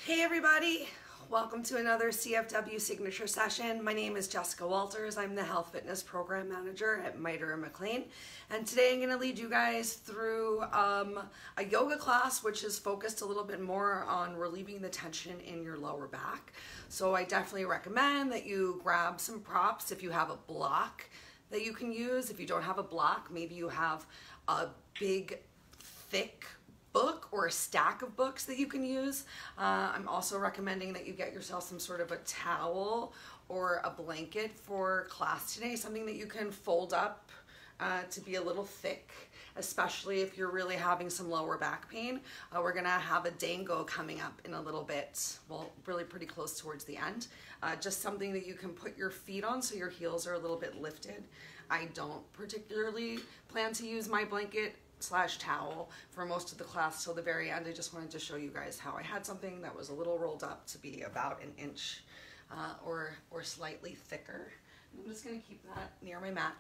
Hey everybody, welcome to another CFW signature session. My name is Jessica Walters. I'm the Health Fitness Program Manager at Miter & McLean, and today I'm going to lead you guys through a yoga class which is focused a little bit more on relieving the tension in your lower back. So I definitely recommend that you grab some props if you have a block that you can use. If you don't have a block, maybe you have a big, thick book or a stack of books that you can use. I'm also recommending that you get yourself some sort of a towel or a blanket for class today, something that you can fold up to be a little thick, especially if you're really having some lower back pain. We're gonna have a dangle coming up in a little bit, well, really pretty close towards the end. Just something that you can put your feet on so your heels are a little bit lifted. I don't particularly plan to use my blanket / towel for most of the class till the very end. I just wanted to show you guys how I had something that was a little rolled up to be about an inch or slightly thicker. I'm just gonna keep that near my mat.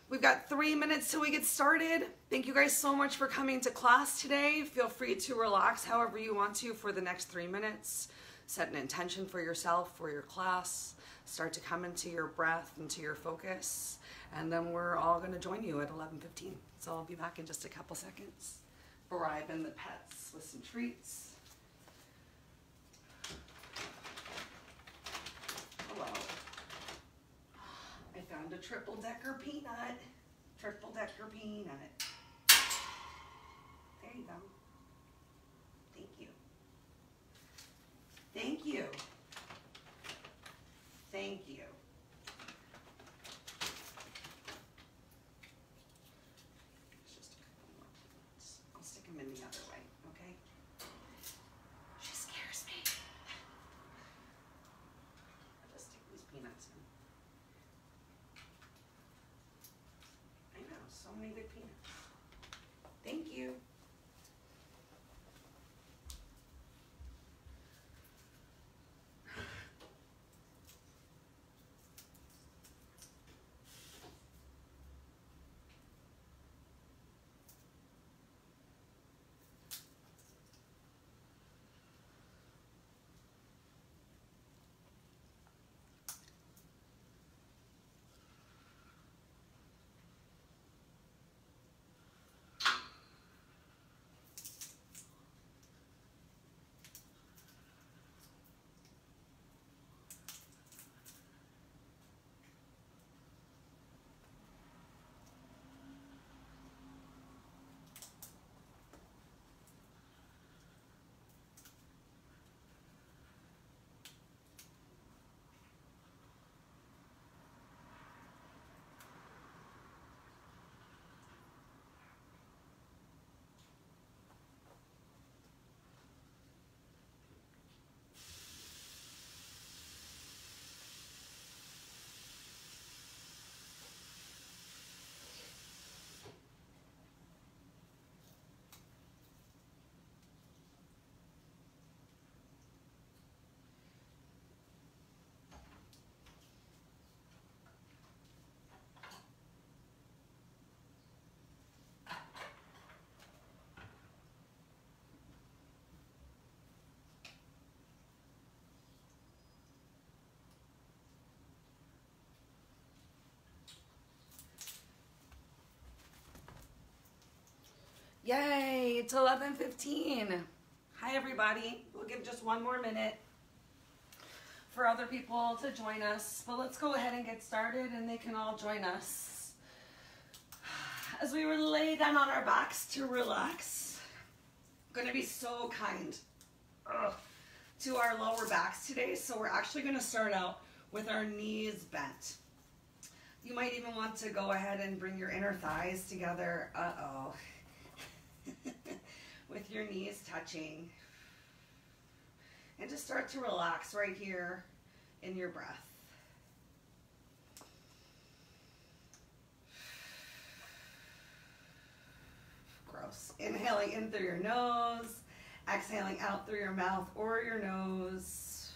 We've got 3 minutes till we get started. Thank you guys so much for coming to class today. Feel free to relax however you want to for the next 3 minutes. Set an intention for yourself, for your class. Start to come into your breath, into your focus, and then we're all going to join you at 11:15. So I'll be back in just a couple seconds. Bribing the pets with some treats. Hello. I found a triple-decker peanut. Triple-decker peanut. There you go. Thank you. Thank you. Thank you. Just a couple more peanuts. I'll stick them in the other way, okay? She scares me. I'll just stick these peanuts in. I know, so many good peanuts. Thank you. Yay, it's 11:15. Hi everybody. We'll give just one more minute for other people to join us, but let's go ahead and get started and they can all join us. As we lay down on our backs to relax, I'm gonna be so kind to our lower backs today. So we're actually gonna start out with our knees bent. You might even want to go ahead and bring your inner thighs together. With your knees touching, and just start to relax right here in your breath. Gross. Inhaling in through your nose, exhaling out through your mouth or your nose.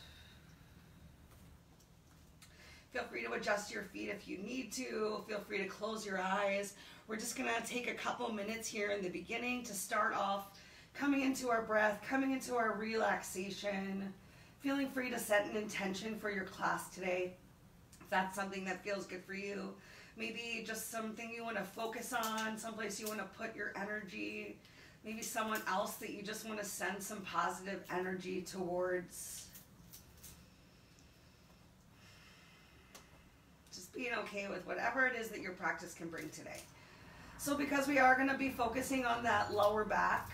Feel free to adjust your feet if you need to. Feel free to close your eyes. We're just gonna take a couple minutes here in the beginning to start off coming into our breath, coming into our relaxation, feeling free to set an intention for your class today. If that's something that feels good for you, maybe just something you want to focus on, someplace you want to put your energy, maybe someone else that you just want to send some positive energy towards. Just being okay with whatever it is that your practice can bring today. So because we are going to be focusing on that lower back,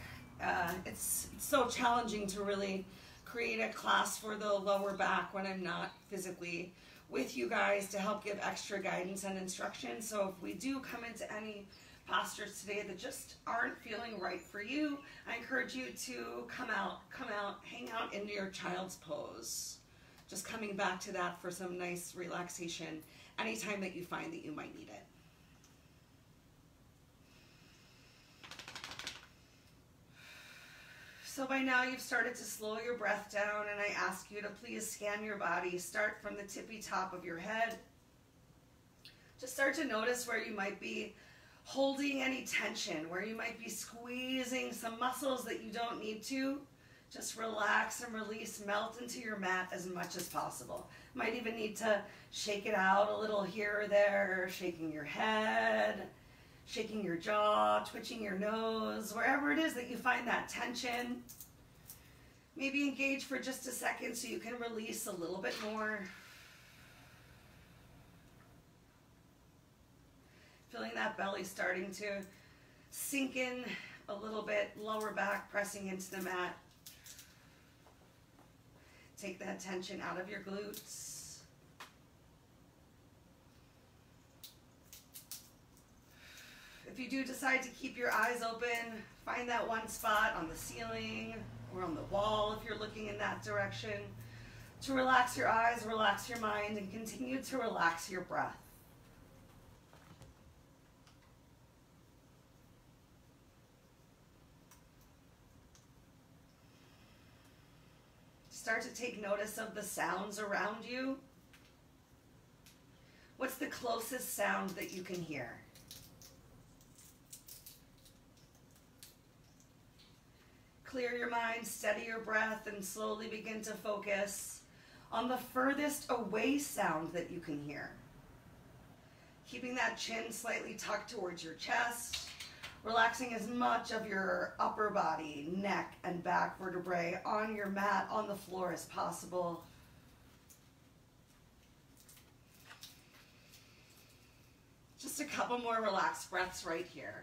it's so challenging to really create a class for the lower back when I'm not physically with you guys to help give extra guidance and instruction. So if we do come into any postures today that just aren't feeling right for you, I encourage you to come out, hang out into your child's pose. Just coming back to that for some nice relaxation anytime that you find that you might need it. So by now you've started to slow your breath down, and I ask you to please scan your body. Start from the tippy top of your head. Just start to notice where you might be holding any tension, where you might be squeezing some muscles that you don't need to. Just relax and release, melt into your mat as much as possible. Might even need to shake it out a little here or there, shaking your head, shaking your jaw, twitching your nose, wherever it is that you find that tension. Maybe engage for just a second so you can release a little bit more. Feeling that belly starting to sink in a little bit, lower back pressing into the mat. Take that tension out of your glutes. If you do decide to keep your eyes open, find that one spot on the ceiling or on the wall if you're looking in that direction to relax your eyes, relax your mind, and continue to relax your breath. Start to take notice of the sounds around you. What's the closest sound that you can hear? Clear your mind, steady your breath, and slowly begin to focus on the furthest away sound that you can hear. Keeping that chin slightly tucked towards your chest, relaxing as much of your upper body, neck, and back vertebrae on your mat, on the floor as possible. Just a couple more relaxed breaths right here.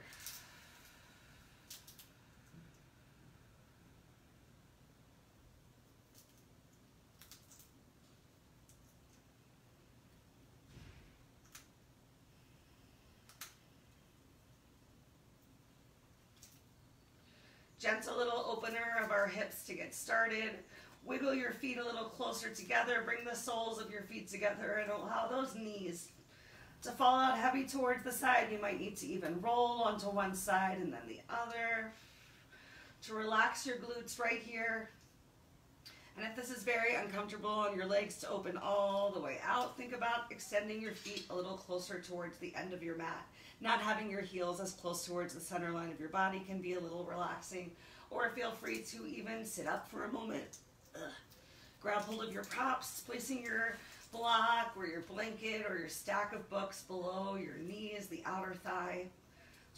Gentle little opener of our hips to get started. Wiggle your feet a little closer together. Bring the soles of your feet together and allow those knees to fall out heavy towards the side. You might need to even roll onto one side and then the other to relax your glutes right here. And if this is very uncomfortable and your legs to open all the way out, think about extending your feet a little closer towards the end of your mat. Not having your heels as close towards the center line of your body can be a little relaxing. Or feel free to even sit up for a moment. Grab hold of your props, placing your block or your blanket or your stack of books below your knees, the outer thigh,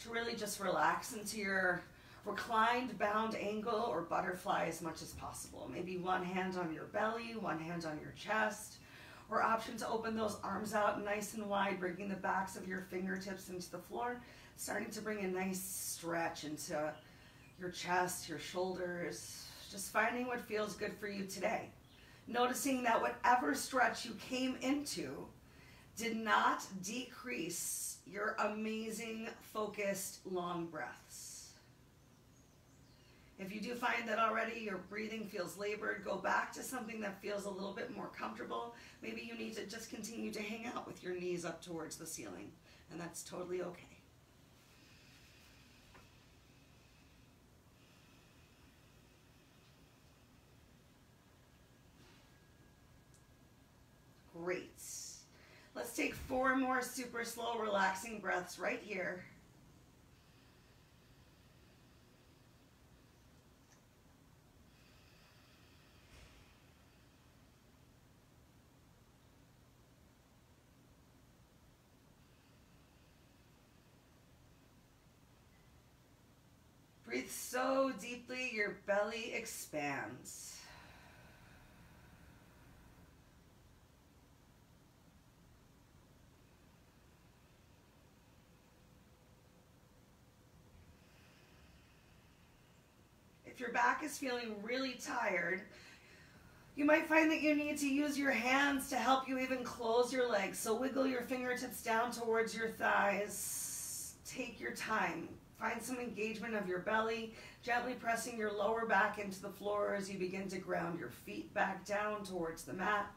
to really just relax into your reclined bound angle or butterfly as much as possible. Maybe one hand on your belly, one hand on your chest, or option to open those arms out nice and wide, bringing the backs of your fingertips into the floor, starting to bring a nice stretch into your chest, your shoulders, just finding what feels good for you today. Noticing that whatever stretch you came into did not decrease your amazing, focused, long breaths. If you do find that already your breathing feels labored, go back to something that feels a little bit more comfortable. Maybe you need to just continue to hang out with your knees up towards the ceiling, and that's totally okay. Great. Let's take 4 more super slow, relaxing breaths right here. Breathe so deeply, your belly expands. If your back is feeling really tired, you might find that you need to use your hands to help you even close your legs. So wiggle your fingertips down towards your thighs. Take your time. Find some engagement of your belly, gently pressing your lower back into the floor as you begin to ground your feet back down towards the mat,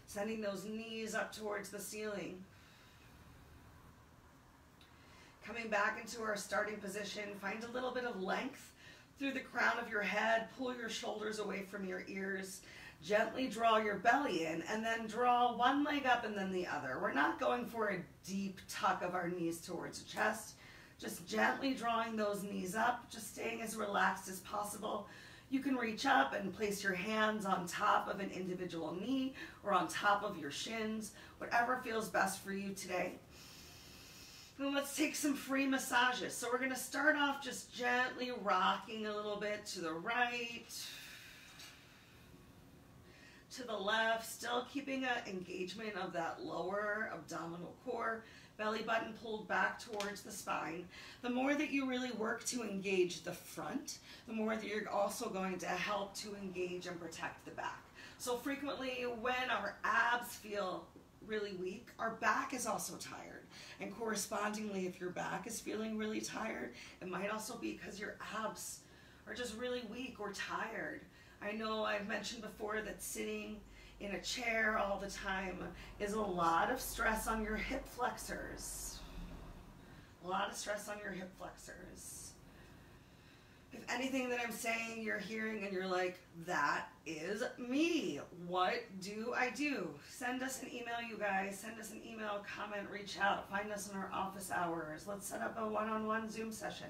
sending those knees up towards the ceiling. Coming back into our starting position, find a little bit of length through the crown of your head. Pull your shoulders away from your ears. Gently draw your belly in, and then draw one leg up and then the other. We're not going for a deep tuck of our knees towards the chest. Just gently drawing those knees up, just staying as relaxed as possible. You can reach up and place your hands on top of an individual knee or on top of your shins, whatever feels best for you today. And let's take some free massages. So we're going to start off just gently rocking a little bit to the right, to the left, still keeping an engagement of that lower abdominal core, belly button pulled back towards the spine. The more that you really work to engage the front, the more that you're also going to help to engage and protect the back. So frequently when our abs feel really weak, our back is also tired. And correspondingly, if your back is feeling really tired, it might also be because your abs are just really weak or tired. I know I've mentioned before that sitting in a chair all the time is a lot of stress on your hip flexors. A lot of stress on your hip flexors. If anything that I'm saying you're hearing and you're like, that is me. What do I do? Send us an email, you guys. Send us an email, comment, reach out. Find us in our office hours. Let's set up a one-on-one Zoom session.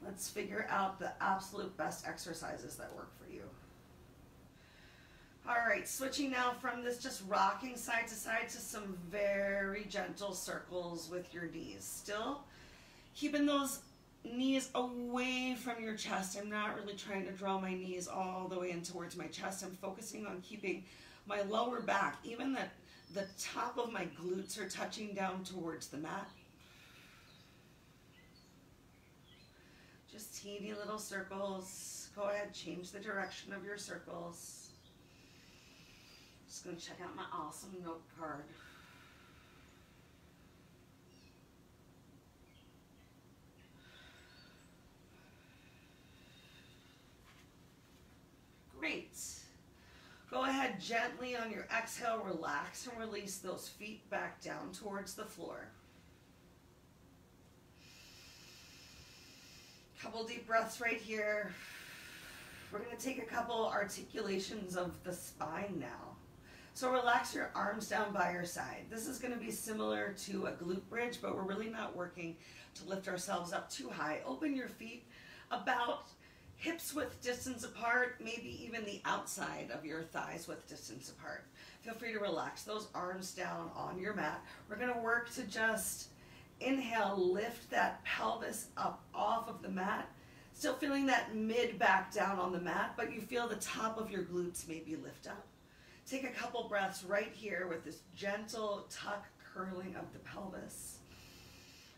Let's figure out the absolute best exercises that work for you. All right, switching now from this just rocking side to side to some very gentle circles with your knees. Still keeping those knees away from your chest. I'm not really trying to draw my knees all the way in towards my chest. I'm focusing on keeping my lower back, even the top of my glutes are touching down towards the mat. Just teeny little circles. Go ahead, change the direction of your circles. Just going to check out my awesome note card. Great. Go ahead, gently on your exhale, relax and release those feet back down towards the floor. Couple deep breaths right here. We're going to take a couple articulations of the spine now. So relax your arms down by your side. This is going to be similar to a glute bridge, but we're really not working to lift ourselves up too high. Open your feet about hips width distance apart, maybe even the outside of your thighs width distance apart. Feel free to relax those arms down on your mat. We're going to work to just inhale, lift that pelvis up off of the mat. Still feeling that mid back down on the mat, but you feel the top of your glutes maybe lift up. Take a couple breaths right here with this gentle tuck curling of the pelvis.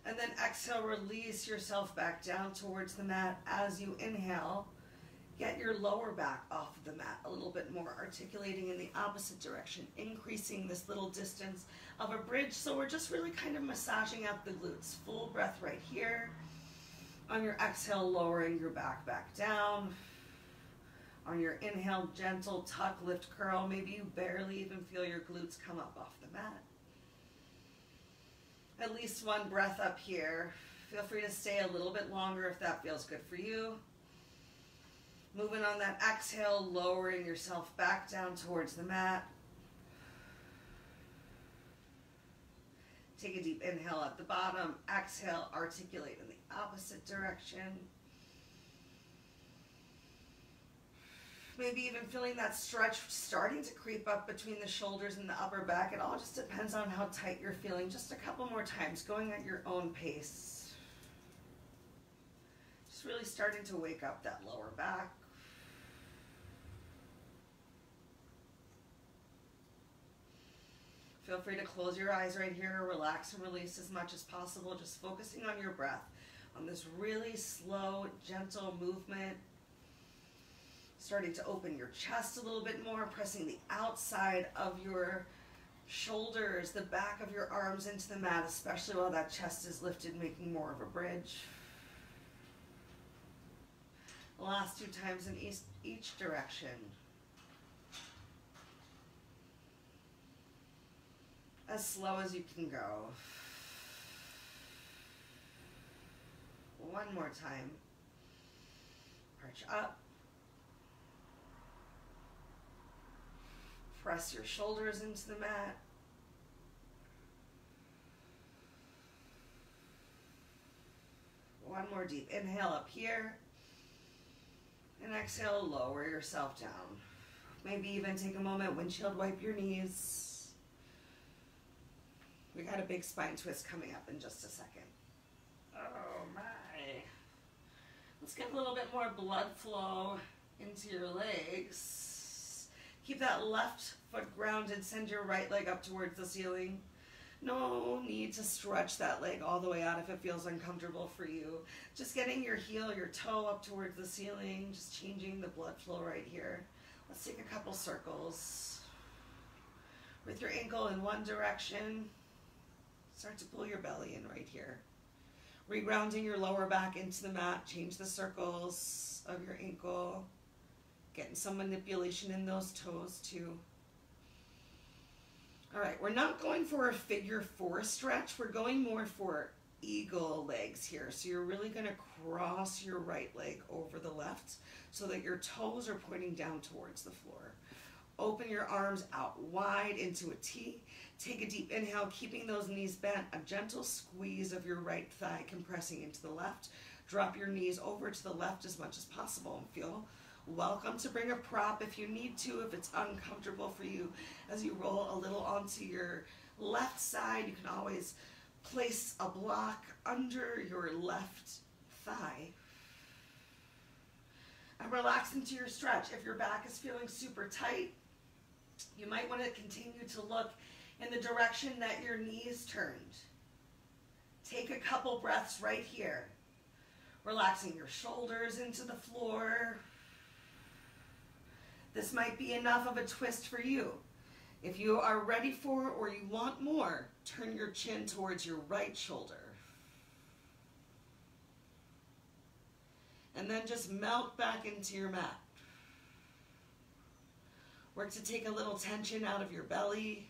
And then exhale, release yourself back down towards the mat. As you inhale, get your lower back off of the mat a little bit more, articulating in the opposite direction, increasing this little distance of a bridge. So we're just really kind of massaging out the glutes. Full breath right here. On your exhale, lowering your back down. On your inhale, gentle tuck, lift, curl. Maybe you barely even feel your glutes come up off the mat. At least one breath up here. Feel free to stay a little bit longer if that feels good for you. Moving on that exhale, lowering yourself back down towards the mat. Take a deep inhale at the bottom. Exhale, articulate in the opposite direction. Maybe even feeling that stretch starting to creep up between the shoulders and the upper back. It all just depends on how tight you're feeling. Just a couple more times, going at your own pace. Just really starting to wake up that lower back. Feel free to close your eyes right here, relax and release as much as possible, just focusing on your breath, on this really slow, gentle movement. Starting to open your chest a little bit more, pressing the outside of your shoulders, the back of your arms into the mat, especially while that chest is lifted, making more of a bridge. The last 2 times in each direction. As slow as you can go. One more time. Arch up. Press your shoulders into the mat. One more deep inhale up here. And exhale, lower yourself down. Maybe even take a moment, windshield wipe your knees. We got a big spine twist coming up in just a second. Oh my. Let's get a little bit more blood flow into your legs. Keep that left foot grounded, send your right leg up towards the ceiling. No need to stretch that leg all the way out if it feels uncomfortable for you. Just getting your heel, your toe up towards the ceiling, just changing the blood flow right here. Let's take a couple circles. With your ankle in one direction, start to pull your belly in right here. Regrounding your lower back into the mat, change the circles of your ankle. Getting some manipulation in those toes too. All right, we're not going for a figure 4 stretch. We're going more for eagle legs here. So you're really gonna cross your right leg over the left so that your toes are pointing down towards the floor. Open your arms out wide into a T. Take a deep inhale, keeping those knees bent. A gentle squeeze of your right thigh compressing into the left. Drop your knees over to the left as much as possible and feel welcome to bring a prop if you need to, if it's uncomfortable for you. As you roll a little onto your left side, you can always place a block under your left thigh. And relax into your stretch. If your back is feeling super tight, you might want to continue to look in the direction that your knees turned. Take a couple breaths right here. Relaxing your shoulders into the floor. This might be enough of a twist for you. If you are ready for or you want more, turn your chin towards your right shoulder. And then just melt back into your mat. Work to take a little tension out of your belly.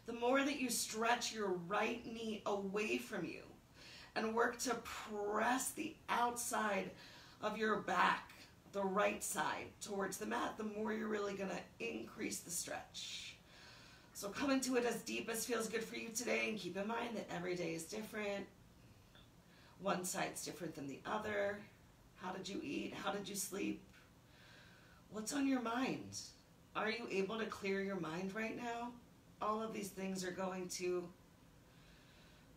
The more that you stretch your right knee away from you and work to press the outside of your back, the right side, towards the mat, the more you're really going to increase the stretch. So come into it as deep as feels good for you today, and keep in mind that every day is different. One side's different than the other. How did you eat? How did you sleep? What's on your mind? Are you able to clear your mind right now? All of these things are going to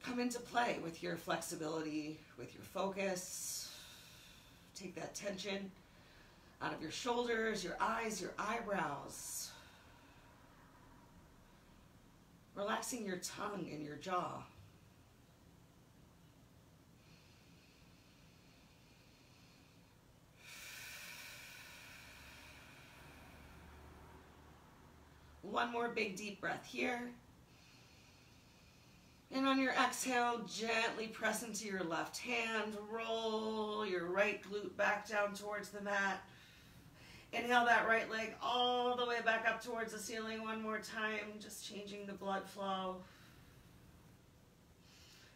come into play with your flexibility, with your focus. Take that tension out of your shoulders, your eyes, your eyebrows. Relaxing your tongue and your jaw. One more big deep breath here. And on your exhale, gently press into your left hand. Roll your right glute back down towards the mat. Inhale that right leg all the way back up towards the ceiling one more time, just changing the blood flow.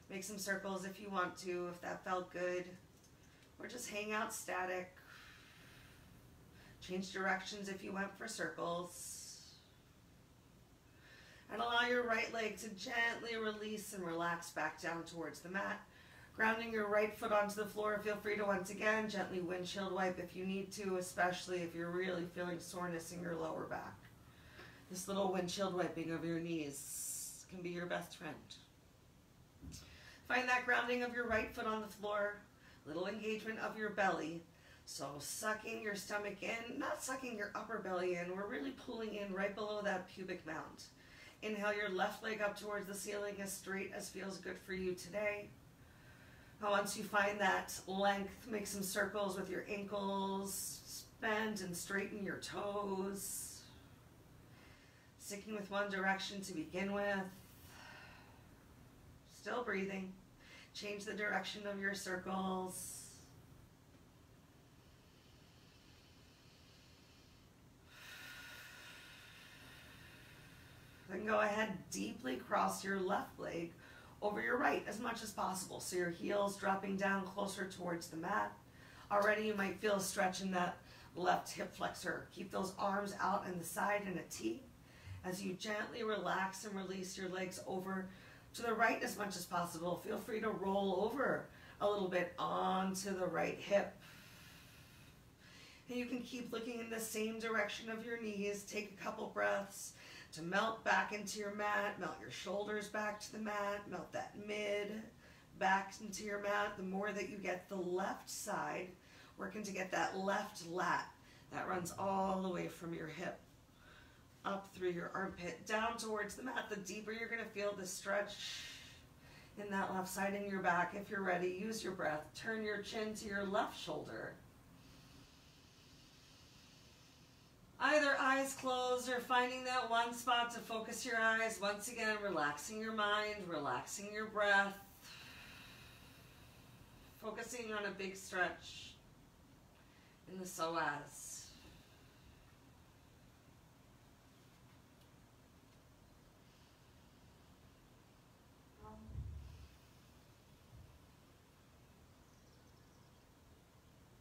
Make some circles if you want to, if that felt good. Or just hang out static. Change directions if you went for circles. And allow your right leg to gently release and relax back down towards the mat. Grounding your right foot onto the floor, feel free to once again gently windshield wipe if you need to, especially if you're really feeling soreness in your lower back. This little windshield wiping of your knees can be your best friend. Find that grounding of your right foot on the floor. Little engagement of your belly. So sucking your stomach in, not sucking your upper belly in. We're really pulling in right below that pubic mound. Inhale your left leg up towards the ceiling as straight as feels good for you today. Now once you find that length, make some circles with your ankles. Bend and straighten your toes. Sticking with one direction to begin with. Still breathing. Change the direction of your circles. Then go ahead, deeply cross your left leg over your right as much as possible. So your heels dropping down closer towards the mat. Already you might feel a stretch in that left hip flexor. Keep those arms out in the side in a T. As you gently relax and release your legs over to the right as much as possible. Feel free to roll over a little bit onto the right hip. And you can keep looking in the same direction of your knees. Take a couple breaths to melt back into your mat. Melt your shoulders back to the mat. Melt that mid back into your mat. The more that you get the left side, working to get that left lat that runs all the way from your hip up through your armpit, down towards the mat. The deeper you're going to feel the stretch in that left side in your back. If you're ready, use your breath. Turn your chin to your left shoulder. Either eyes closed or finding that one spot to focus your eyes. Once again, relaxing your mind, relaxing your breath. Focusing on a big stretch in the psoas.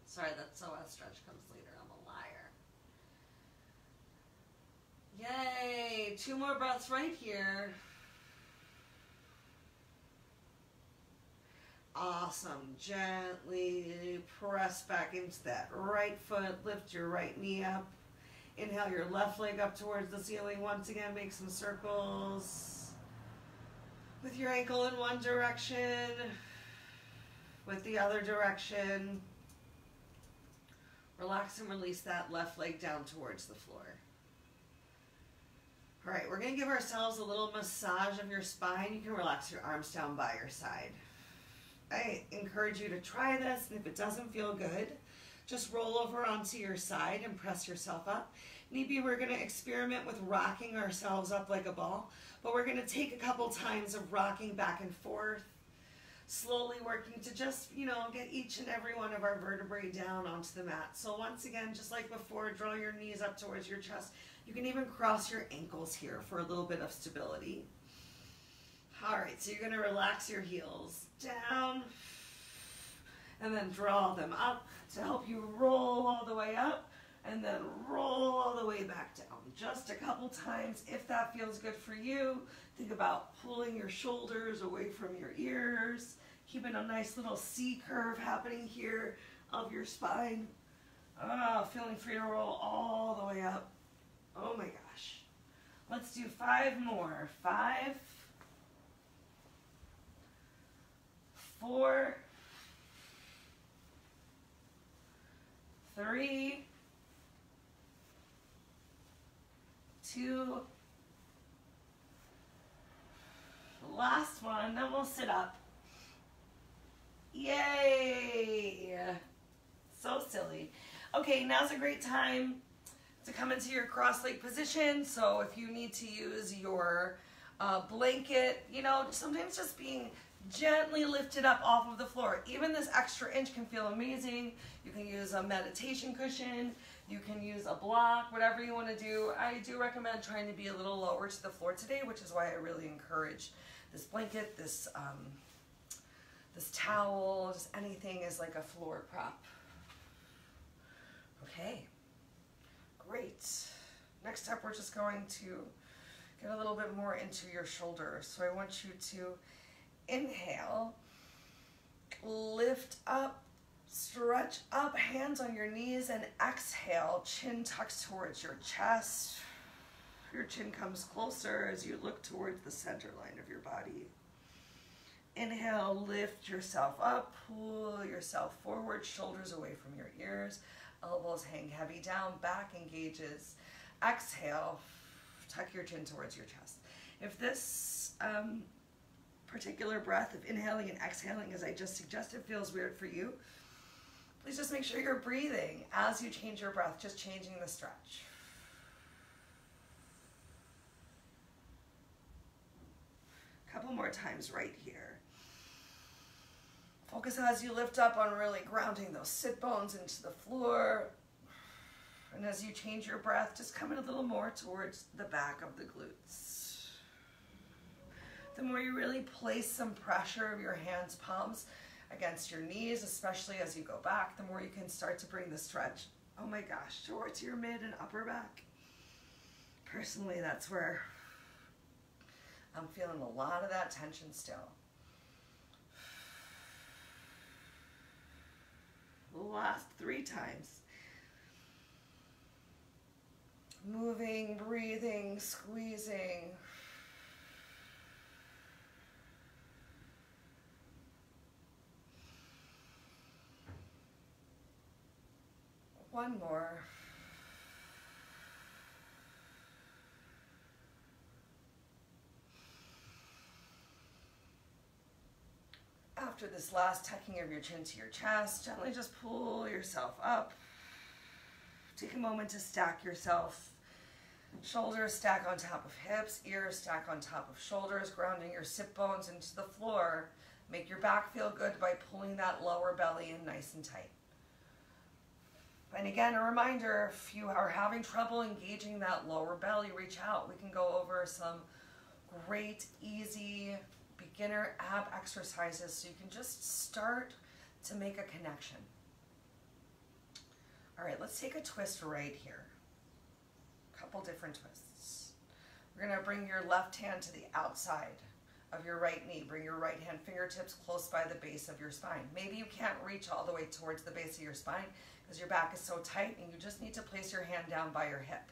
Sorry, that psoas stretch comes later. I'm a liar. Yay! 2 more breaths right here. Awesome. Gently press back into that right foot. Lift your right knee up. Inhale your left leg up towards the ceiling. Once again, make some circles with your ankle in one direction, with the other direction. Relax and release that left leg down towards the floor. All right, we're going to give ourselves a little massage of your spine. You can relax your arms down by your side. I encourage you to try this, and if it doesn't feel good, just roll over onto your side and press yourself up. Maybe we're going to experiment with rocking ourselves up like a ball, but we're going to take a couple times of rocking back and forth, slowly working to just, get each and every one of our vertebrae down onto the mat. So once again, just like before, draw your knees up towards your chest. You can even cross your ankles here for a little bit of stability. All right, so you're going to relax your heels down and then draw them up to help you roll all the way up and then roll all the way back down. Just a couple times. If that feels good for you, think about pulling your shoulders away from your ears, keeping a nice little C curve happening here of your spine. Feeling free to roll all the way up. Oh my gosh. Let's do 5 more. 5, 4, 3, 2, last one, then we'll sit up. Yay! So silly. Okay, now's a great time to come into your cross-leg position. So if you need to use your blanket, sometimes just being gently lifted up off of the floor. Even this extra inch can feel amazing. You can use a meditation cushion. You can use a block, whatever you want to do. I do recommend trying to be a little lower to the floor today, which is why I really encourage this blanket, this towel, just anything is like a floor prop. Okay, great. Next up, we're just going to get a little bit more into your shoulders. So I want you to inhale, lift up, stretch up, hands on your knees, and exhale, chin tucks towards your chest. Your chin comes closer as you look towards the center line of your body. Inhale, lift yourself up, pull yourself forward, shoulders away from your ears, elbows hang heavy down, back engages. Exhale, tuck your chin towards your chest. If this particular breath of inhaling and exhaling, as I just suggested, feels weird for you, please just make sure you're breathing as you change your breath, just changing the stretch. A couple more times right here. Focus as you lift up on really grounding those sit bones into the floor. And as you change your breath, just come in a little more towards the back of the glutes. The more you really place some pressure of your hands, palms against your knees, especially as you go back, the more you can start to bring the stretch, oh my gosh, towards your mid and upper back. Personally, that's where I'm feeling a lot of that tension still. The last 3 times. Moving, breathing, squeezing. One more. After this last tucking of your chin to your chest, gently just pull yourself up. Take a moment to stack yourself. Shoulders stack on top of hips, ears stack on top of shoulders, grounding your sit bones into the floor. Make your back feel good by pulling that lower belly in nice and tight. And again, a reminder, if you are having trouble engaging that lower belly, reach out. We can go over some great, easy, beginner ab exercises so you can just start to make a connection. All right, let's take a twist right here. A couple different twists. We're gonna bring your left hand to the outside of your right knee. Bring your right hand fingertips close by the base of your spine. Maybe you can't reach all the way towards the base of your spine because your back is so tight and you just need to place your hand down by your hip.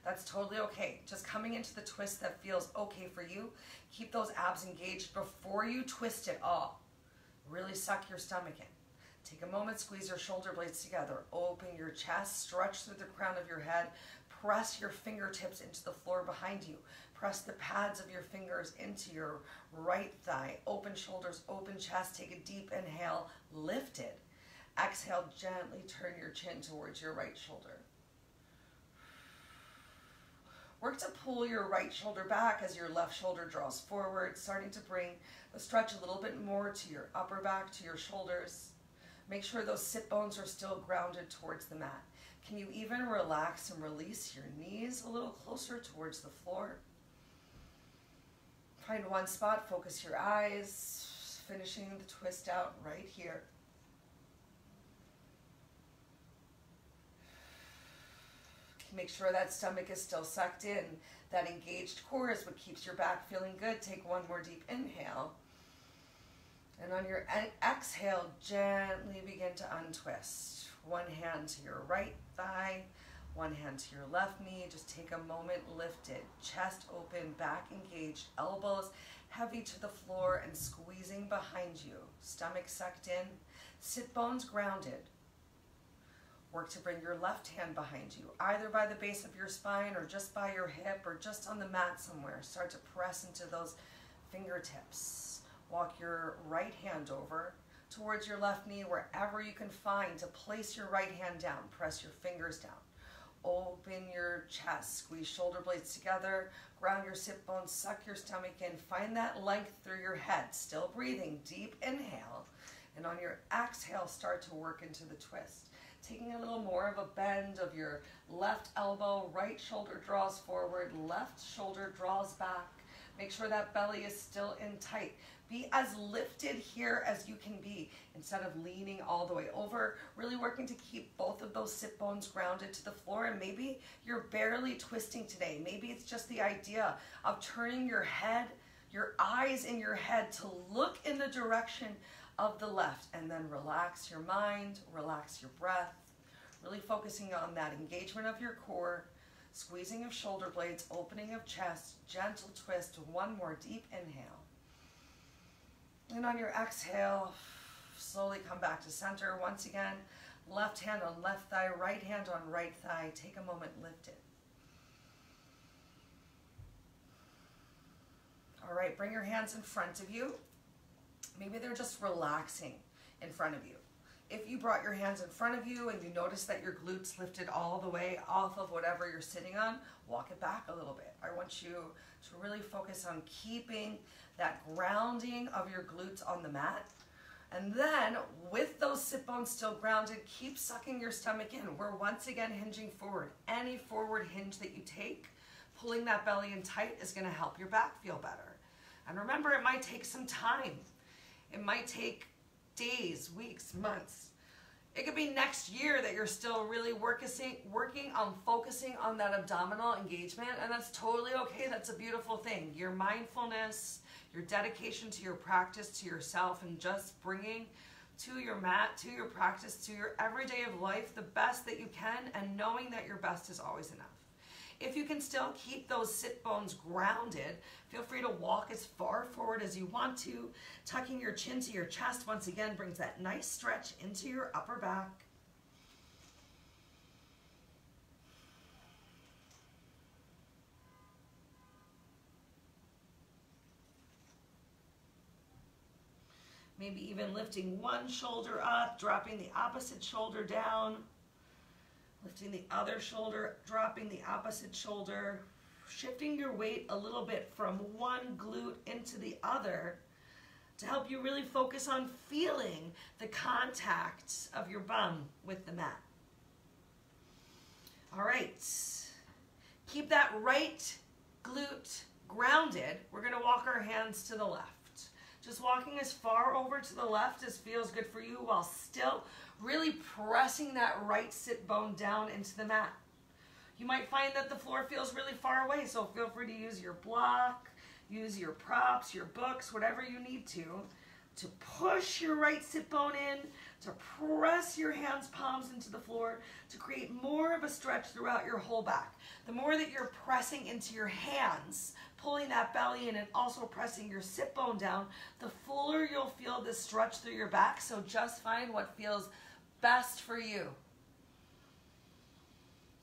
That's totally okay. Just coming into the twist that feels okay for you. Keep those abs engaged before you twist it all. Really suck your stomach in. Take a moment, squeeze your shoulder blades together. Open your chest, stretch through the crown of your head. Press your fingertips into the floor behind you. Press the pads of your fingers into your right thigh. Open shoulders, open chest. Take a deep inhale, lift it. Exhale, gently turn your chin towards your right shoulder. Work to pull your right shoulder back as your left shoulder draws forward, starting to bring the stretch a little bit more to your upper back, to your shoulders. Make sure those sit bones are still grounded towards the mat. Can you even relax and release your knees a little closer towards the floor? Find one spot, focus your eyes, finishing the twist out right here. Make sure that stomach is still sucked in. That engaged core is what keeps your back feeling good. Take one more deep inhale. And on your exhale, gently begin to untwist. One hand to your right thigh, one hand to your left knee. Just take a moment, lift it. Chest open, back engaged, elbows heavy to the floor and squeezing behind you. Stomach sucked in, sit bones grounded. Work to bring your left hand behind you, either by the base of your spine or just by your hip or just on the mat somewhere. Start to press into those fingertips. Walk your right hand over towards your left knee, wherever you can find to place your right hand down. Press your fingers down. Open your chest, squeeze shoulder blades together, ground your sit bones, suck your stomach in. Find that length through your head. Still breathing, deep inhale. And on your exhale, start to work into the twist. Taking a little more of a bend of your left elbow, right shoulder draws forward, left shoulder draws back. Make sure that belly is still in tight. Be as lifted here as you can be instead of leaning all the way over. Really working to keep both of those sit bones grounded to the floor. And maybe you're barely twisting today. Maybe it's just the idea of turning your head, your eyes in your head to look in the direction of the left, and then relax your mind, relax your breath, really focusing on that engagement of your core, squeezing of shoulder blades, opening of chest, gentle twist. One more deep inhale. And on your exhale, slowly come back to center. Once again, left hand on left thigh, right hand on right thigh. Take a moment, lift it. All right, bring your hands in front of you. Maybe they're just relaxing in front of you. If you brought your hands in front of you and you notice that your glutes lifted all the way off of whatever you're sitting on, walk it back a little bit. I want you to really focus on keeping that grounding of your glutes on the mat. And then with those sit bones still grounded, keep sucking your stomach in. We're once again hinging forward. Any forward hinge that you take, pulling that belly in tight is going to help your back feel better. And remember, it might take some time. It might take days, weeks, months. It could be next year that you're still really working on focusing on that abdominal engagement, and that's totally okay. That's a beautiful thing. Your mindfulness, your dedication to your practice, to yourself, and just bringing to your mat, to your practice, to your everyday of life the best that you can, and knowing that your best is always enough. If you can still keep those sit bones grounded, feel free to walk as far forward as you want to. Tucking your chin to your chest once again brings that nice stretch into your upper back. Maybe even lifting one shoulder up, dropping the opposite shoulder down. Lifting the other shoulder, dropping the opposite shoulder, shifting your weight a little bit from one glute into the other to help you really focus on feeling the contact of your bum with the mat. All right, keep that right glute grounded. We're gonna walk our hands to the left. Just walking as far over to the left as feels good for you while still really pressing that right sit bone down into the mat. You might find that the floor feels really far away, so feel free to use your block, use your props, your books, whatever you need to push your right sit bone in, to press your hands palms into the floor, to create more of a stretch throughout your whole back. The more that you're pressing into your hands, pulling that belly in and also pressing your sit bone down, the fuller you'll feel this stretch through your back. So just find what feels best for you.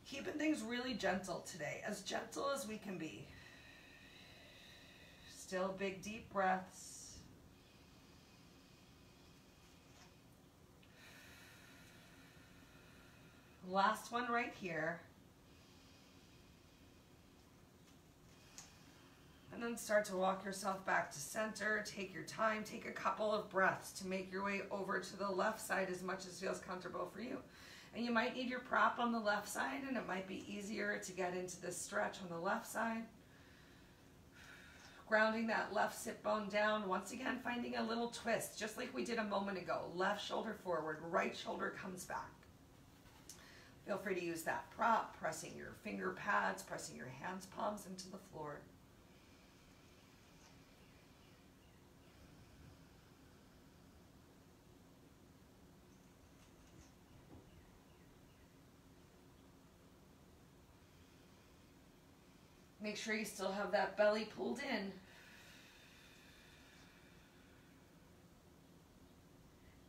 Keeping things really gentle today, as gentle as we can be. Still big deep breaths. Last one right here. And then start to walk yourself back to center. Take your time. Take a couple of breaths to make your way over to the left side as much as feels comfortable for you. And you might need your prop on the left side, and it might be easier to get into this stretch on the left side. Grounding that left sit bone down. Once again, finding a little twist, just like we did a moment ago. Left shoulder forward, right shoulder comes back. Feel free to use that prop, pressing your finger pads, pressing your hands palms into the floor. Make sure you still have that belly pulled in.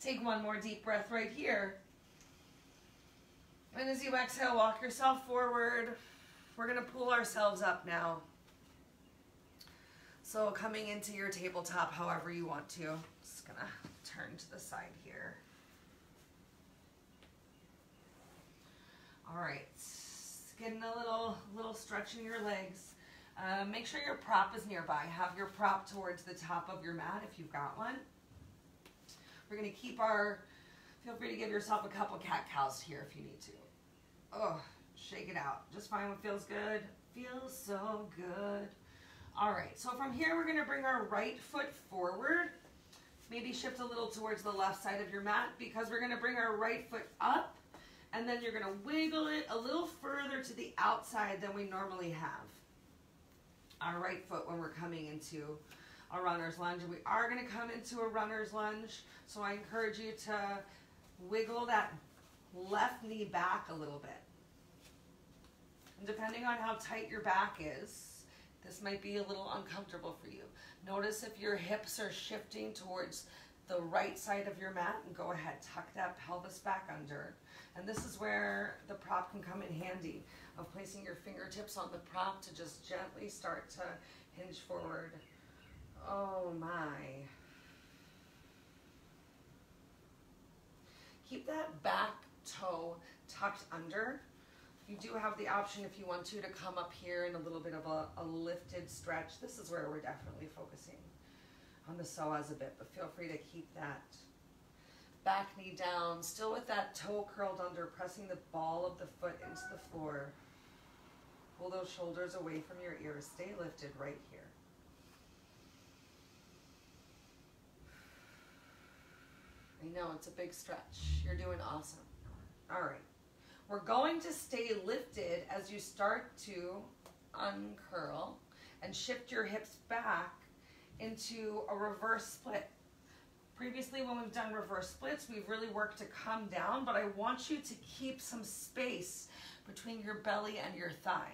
Take one more deep breath right here. And as you exhale, walk yourself forward. We're going to pull ourselves up now. So coming into your tabletop however you want to. Just going to turn to the side here. All right. Getting a little stretch in your legs. Make sure your prop is nearby. Have your prop towards the top of your mat if you've got one. We're going to keep feel free to give yourself a couple cat-cows here if you need to. Oh, shake it out. Just find what feels good. Feels so good. All right, so from here we're going to bring our right foot forward. Maybe shift a little towards the left side of your mat because we're going to bring our right foot up. And then you're going to wiggle it a little further to the outside than we normally have. Our right foot when we're coming into a runner's lunge. And we are going to come into a runner's lunge. So I encourage you to wiggle that left knee back a little bit. And depending on how tight your back is, This might be a little uncomfortable for you. Notice if your hips are shifting towards the right side of your mat, and go ahead, tuck that pelvis back under. And this is where the prop can come in handy, of placing your fingertips on the prop to just gently start to hinge forward. Oh my. Keep that back toe tucked under. You do have the option, if you want to come up here in a little bit of a lifted stretch. This is where we're definitely focusing on the psoas a bit, but feel free to keep that back knee down, still with that toe curled under, pressing the ball of the foot into the floor. Pull those shoulders away from your ears. Stay lifted right here. I know it's a big stretch. You're doing awesome. All right. We're going to stay lifted as you start to uncurl and shift your hips back into a reverse split. Previously, when we've done reverse splits, we've really worked to come down, but I want you to keep some space between your belly and your thigh.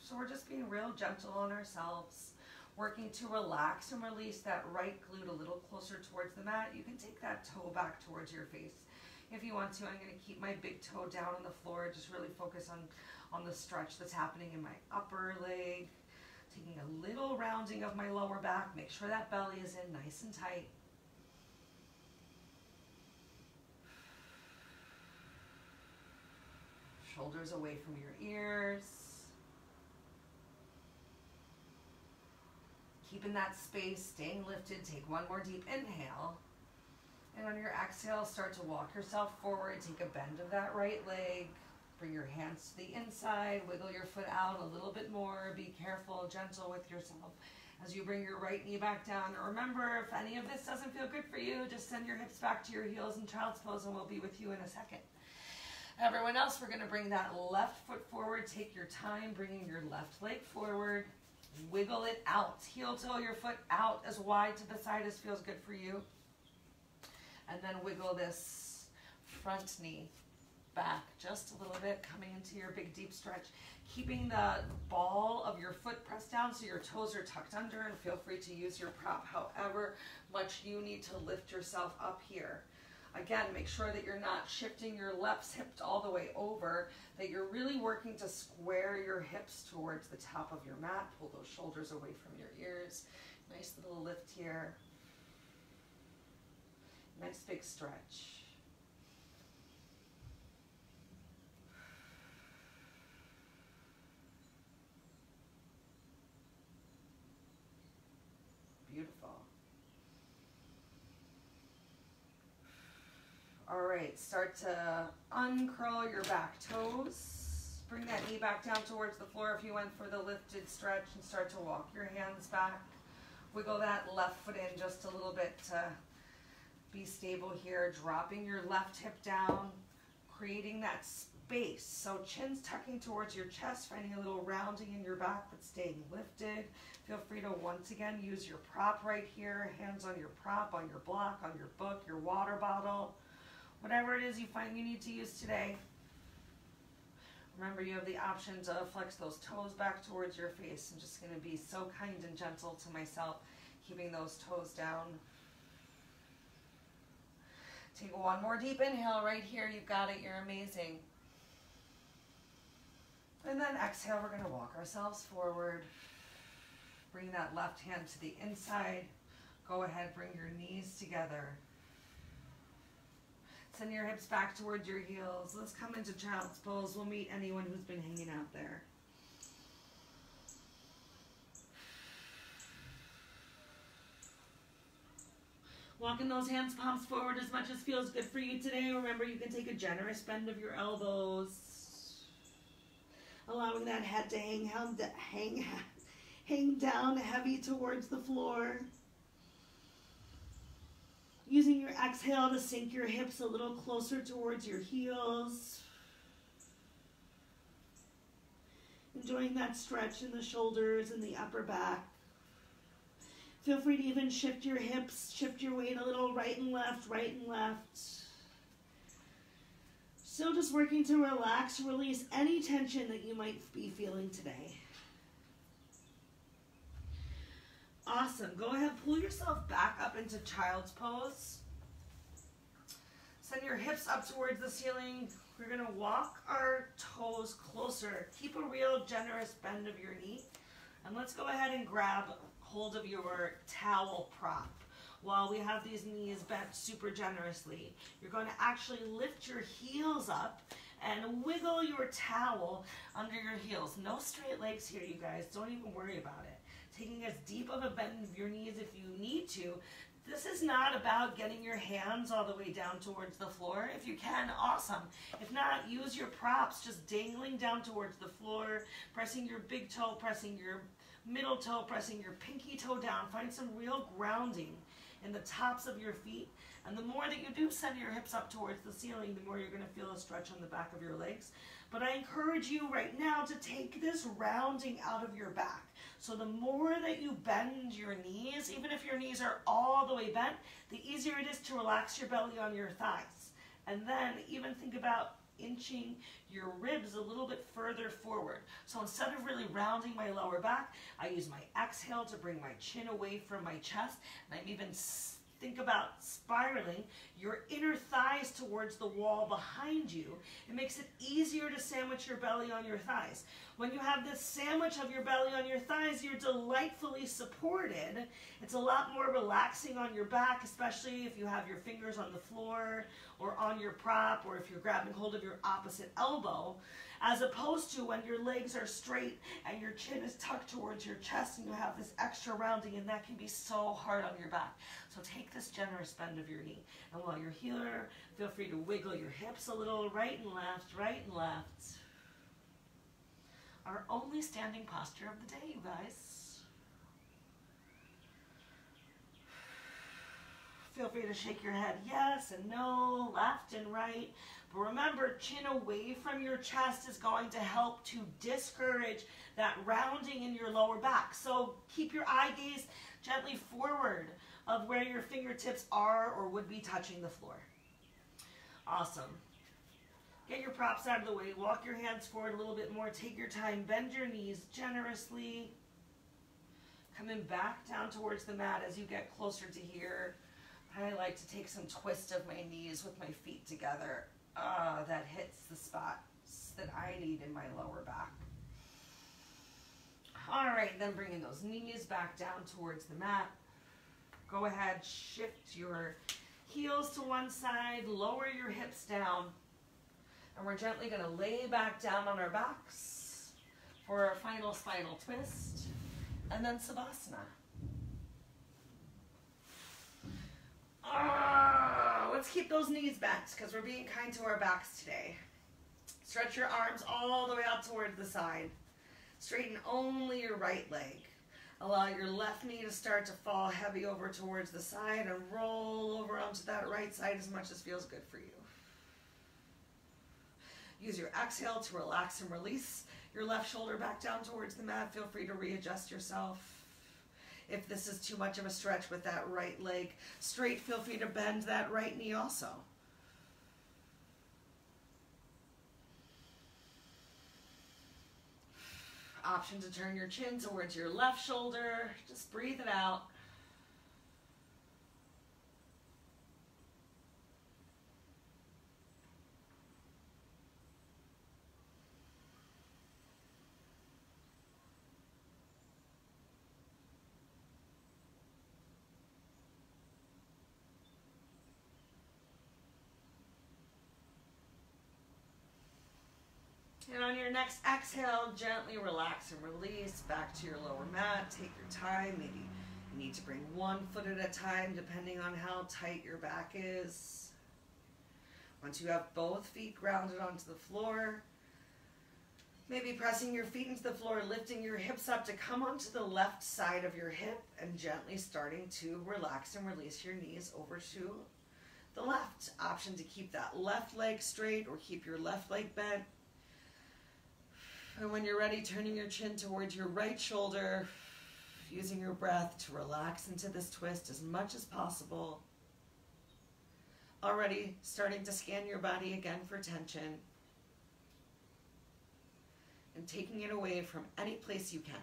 So we're just being real gentle on ourselves, working to relax and release that right glute a little closer towards the mat. You can take that toe back towards your face if you want to. I'm going to keep my big toe down on the floor, just really focus on the stretch that's happening in my upper leg. Taking a little rounding of my lower back. Make sure that belly is in nice and tight. Shoulders away from your ears. Keeping that space, staying lifted. Take one more deep inhale. And on your exhale, start to walk yourself forward. Take a bend of that right leg. Bring your hands to the inside. Wiggle your foot out a little bit more. Be careful, gentle with yourself as you bring your right knee back down. And remember, if any of this doesn't feel good for you, just send your hips back to your heels in child's pose, and we'll be with you in a second. Everyone else, we're going to bring that left foot forward. Take your time, bringing your left leg forward. Wiggle it out. Heel toe your foot out as wide to the side as feels good for you. And then wiggle this front knee back just a little bit, coming into your big deep stretch. Keeping the ball of your foot pressed down so your toes are tucked under, and feel free to use your prop however much you need to lift yourself up here. Again, make sure that you're not shifting your left hip all the way over, that you're really working to square your hips towards the top of your mat. Pull those shoulders away from your ears. Nice little lift here. Nice big stretch. Beautiful. All right, start to uncurl your back toes. Bring that knee back down towards the floor if you went for the lifted stretch, and start to walk your hands back. Wiggle that left foot in just a little bit to be stable here. Dropping your left hip down, creating that space. So chin's tucking towards your chest, finding a little rounding in your back, but staying lifted. Feel free to once again use your prop right here. Hands on your prop, on your block, on your book, your water bottle. Whatever it is you find you need to use today. Remember, you have the option to flex those toes back towards your face. I'm just going to be so kind and gentle to myself, keeping those toes down. Take one more deep inhale right here. You've got it. You're amazing. And then exhale, we're going to walk ourselves forward. Bring that left hand to the inside. Go ahead, bring your knees together. Send your hips back towards your heels. Let's come into child's pose. We'll meet anyone who's been hanging out there. Walking those hands, palms forward as much as feels good for you today. Remember, you can take a generous bend of your elbows. Allowing that head to hang down heavy towards the floor. Using your exhale to sink your hips a little closer towards your heels. Enjoying that stretch in the shoulders and the upper back. Feel free to even shift your hips, shift your weight a little right and left, right and left. Still just working to relax, release any tension that you might be feeling today. Awesome. Go ahead, pull yourself back up into child's pose. Send your hips up towards the ceiling. We're going to walk our toes closer. Keep a real generous bend of your knee. And let's go ahead and grab hold of your towel prop. While we have these knees bent super generously, you're going to actually lift your heels up and wiggle your towel under your heels. No straight legs here, you guys. Don't even worry about it. Taking as deep of a bend of your knees if you need to. This is not about getting your hands all the way down towards the floor. If you can, awesome. If not, use your props, just dangling down towards the floor, pressing your big toe, pressing your middle toe, pressing your pinky toe down. Find some real grounding in the tops of your feet. And the more that you do send your hips up towards the ceiling, the more you're going to feel a stretch on the back of your legs. But I encourage you right now to take this rounding out of your back. So the more that you bend your knees, even if your knees are all the way bent, the easier it is to relax your belly on your thighs. And then even think about inching your ribs a little bit further forward. So instead of really rounding my lower back, I use my exhale to bring my chin away from my chest. And I'm even think about spiraling your inner thighs towards the wall behind you. It makes it easier to sandwich your belly on your thighs. When you have this sandwich of your belly on your thighs, you're delightfully supported. It's a lot more relaxing on your back, especially if you have your fingers on the floor or on your prop, or if you're grabbing hold of your opposite elbow, as opposed to when your legs are straight and your chin is tucked towards your chest and you have this extra rounding, and that can be so hard on your back. So take this generous bend of your knee. And while you're here, feel free to wiggle your hips a little, right and left, right and left. Our only standing posture of the day, you guys. Feel free to shake your head yes and no, left and right. But remember, chin away from your chest is going to help to discourage that rounding in your lower back. So keep your eye gaze gently forward of where your fingertips are or would be touching the floor. Awesome. Get your props out of the way. Walk your hands forward a little bit more. Take your time. Bend your knees generously. Coming back down towards the mat as you get closer to here. I like to take some twist of my knees with my feet together. That hits the spots that I need in my lower back. All right, then bringing those knees back down towards the mat. Go ahead, shift your heels to one side, lower your hips down, and we're gently going to lay back down on our backs for our final spinal twist, and then Savasana. Let's keep those knees bent because we're being kind to our backs today. Stretch your arms all the way out towards the side. Straighten only your right leg. Allow your left knee to start to fall heavy over towards the side and roll over onto that right side as much as feels good for you. Use your exhale to relax and release your left shoulder back down towards the mat. Feel free to readjust yourself. If this is too much of a stretch with that right leg straight, feel free to bend that right knee also. Option to turn your chin towards your left shoulder. Just breathe it out. And on your next exhale, gently relax and release back to your lower mat. Take your time. Maybe you need to bring one foot at a time depending on how tight your back is. Once you have both feet grounded onto the floor, maybe pressing your feet into the floor, lifting your hips up to come onto the left side of your hip and gently starting to relax and release your knees over to the left. Option to keep that left leg straight or keep your left leg bent. And when you're ready, turning your chin towards your right shoulder, using your breath to relax into this twist as much as possible. Already starting to scan your body again for tension. And taking it away from any place you can.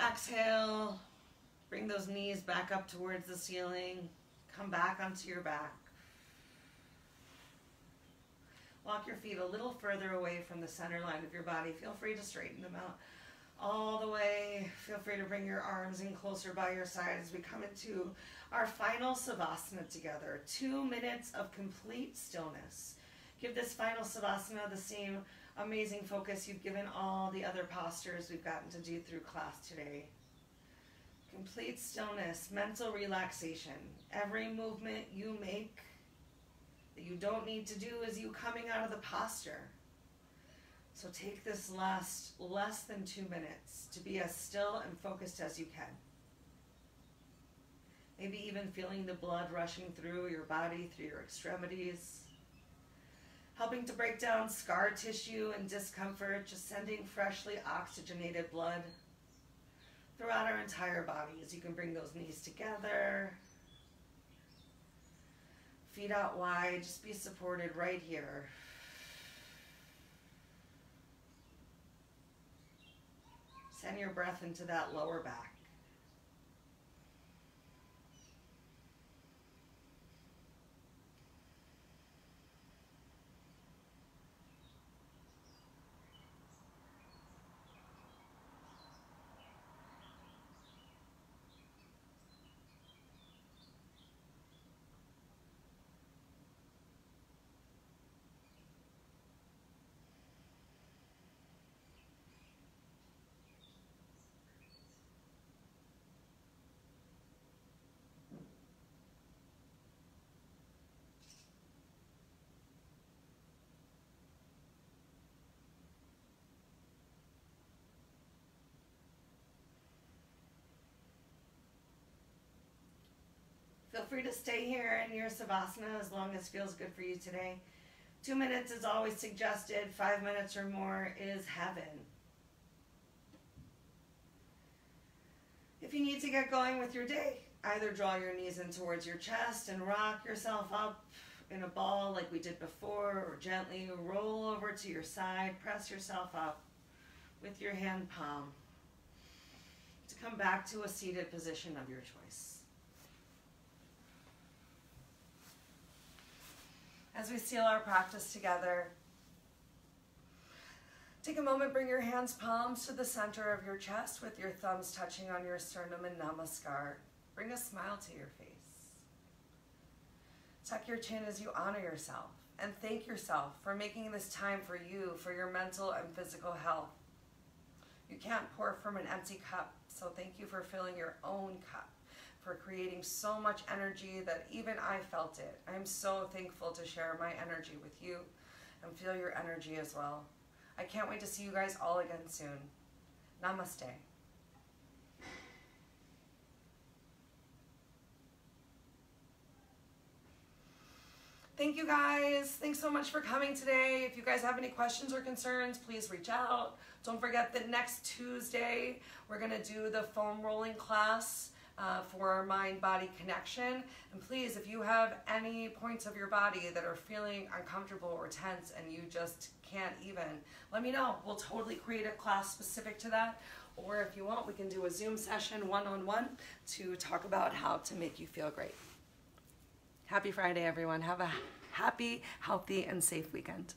exhale, bring those knees back up towards the ceiling. Come back onto your back. Walk your feet a little further away from the center line of your body. Feel free to straighten them out all the way. Feel free to bring your arms in closer by your side as we come into our final Savasana together. 2 minutes of complete stillness. Give this final Savasana the same amazing focus you've given all the other postures we've gotten to do through class today. Complete stillness, mental relaxation. Every movement you make that you don't need to do is you coming out of the posture. So take this last less than 2 minutes to be as still and focused as you can. Maybe even feeling the blood rushing through your body, through your extremities. Helping to break down scar tissue and discomfort, just sending freshly oxygenated blood throughout our entire body as you can bring those knees together. Feet out wide, just be supported right here. Send your breath into that lower back. Feel free to stay here in your Savasana as long as feels good for you today. 2 minutes is always suggested. 5 minutes or more is heaven. If you need to get going with your day, either draw your knees in towards your chest and rock yourself up in a ball like we did before, or gently roll over to your side, press yourself up with your hand palm to come back to a seated position of your choice. As we seal our practice together, take a moment, bring your hands palms to the center of your chest with your thumbs touching on your sternum in Namaskar. Bring a smile to your face. Tuck your chin as you honor yourself and thank yourself for making this time for you, for your mental and physical health. You can't pour from an empty cup, so thank you for filling your own cup, for creating so much energy that even I felt it. I'm so thankful to share my energy with you and feel your energy as well. I can't wait to see you guys all again soon. Namaste. Thank you guys. Thanks so much for coming today. If you guys have any questions or concerns, please reach out. Don't forget that next Tuesday, we're gonna do the foam rolling class for our mind-body connection. And please, if you have any points of your body that are feeling uncomfortable or tense and you just can't even, let me know. We'll totally create a class specific to that. Or if you want, we can do a Zoom session one-on-one to talk about how to make you feel great. Happy Friday, everyone. Have a happy, healthy, and safe weekend.